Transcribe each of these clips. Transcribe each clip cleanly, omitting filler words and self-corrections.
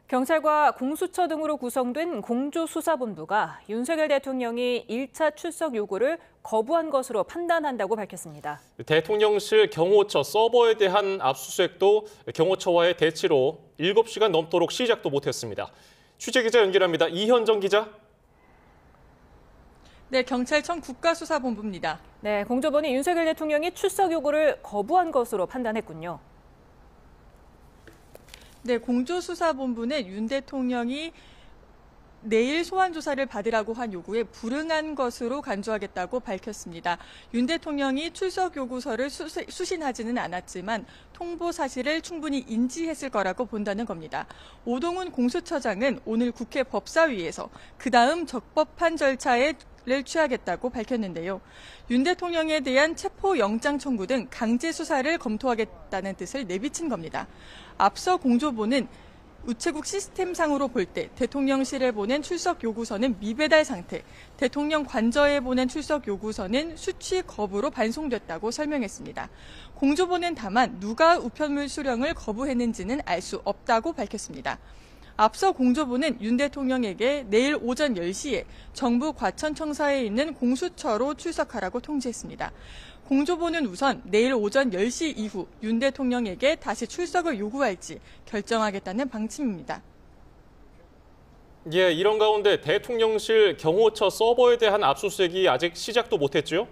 경찰과 공수처 등으로 구성된 공조수사본부가 윤석열 대통령이 1차 출석 요구를 거부한 것으로 판단한다고 밝혔습니다. 대통령실 경호처 서버에 대한 압수수색도 경호처와의 대치로 7시간 넘도록 시작도 못했습니다. 취재기자 연결합니다. 이현정 기자. 네, 경찰청 국가수사본부입니다. 네, 공조본이 윤석열 대통령이 출석 요구를 거부한 것으로 판단했군요. 네, 공조수사본부는 윤 대통령이 내일 소환조사를 받으라고 한 요구에 불응한 것으로 간주하겠다고 밝혔습니다. 윤 대통령이 출석 요구서를 수신하지는 않았지만 통보 사실을 충분히 인지했을 거라고 본다는 겁니다. 오동훈 공수처장은 오늘 국회 법사위에서 그다음 적법한 절차를 취하겠다고 밝혔는데요. 윤 대통령에 대한 체포영장 청구 등 강제 수사를 검토하겠다는 뜻을 내비친 겁니다. 앞서 공조본은 우체국 시스템상으로 볼 때 대통령실에 보낸 출석 요구서는 미배달 상태, 대통령 관저에 보낸 출석 요구서는 수취 거부로 반송됐다고 설명했습니다. 공조본은 다만 누가 우편물 수령을 거부했는지는 알 수 없다고 밝혔습니다. 앞서 공조본은 윤 대통령에게 내일 오전 10시에 정부 과천청사에 있는 공수처로 출석하라고 통지했습니다. 공조본은 우선 내일 오전 10시 이후 윤 대통령에게 다시 출석을 요구할지 결정하겠다는 방침입니다. 예, 이런 가운데 대통령실 경호처 서버에 대한 압수수색이 아직 시작도 못했죠?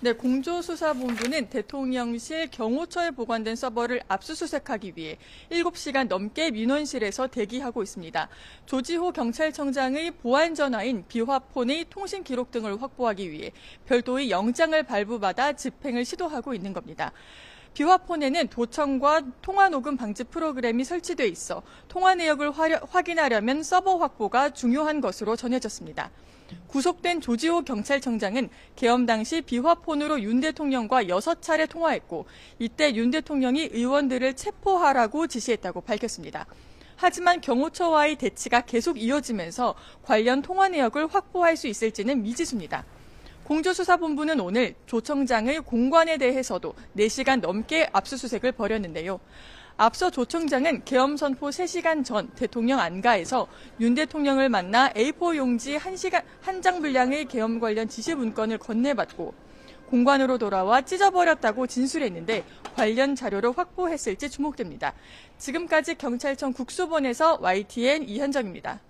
네, 공조수사본부는 대통령실 경호처에 보관된 서버를 압수수색하기 위해 7시간 넘게 민원실에서 대기하고 있습니다. 조지호 경찰청장의 보안 전화인 비화폰의 통신 기록 등을 확보하기 위해 별도의 영장을 발부받아 집행을 시도하고 있는 겁니다. 비화폰에는 도청과 통화 녹음 방지 프로그램이 설치돼 있어 통화 내역을 확인하려면 서버 확보가 중요한 것으로 전해졌습니다. 구속된 조지호 경찰청장은 계엄 당시 비화폰으로 윤 대통령과 6차례 통화했고 이때 윤 대통령이 의원들을 체포하라고 지시했다고 밝혔습니다. 하지만 경호처와의 대치가 계속 이어지면서 관련 통화 내역을 확보할 수 있을지는 미지수입니다. 공조수사본부는 오늘 조 청장의 공관에 대해서도 4시간 넘게 압수수색을 벌였는데요. 앞서 조 청장은 계엄 선포 3시간 전 대통령 안가에서 윤 대통령을 만나 A4 용지 1장 분량의 계엄 관련 지시 문건을 건네받고 공관으로 돌아와 찢어버렸다고 진술했는데 관련 자료를 확보했을지 주목됩니다. 지금까지 경찰청 국수본에서 YTN 이현정입니다.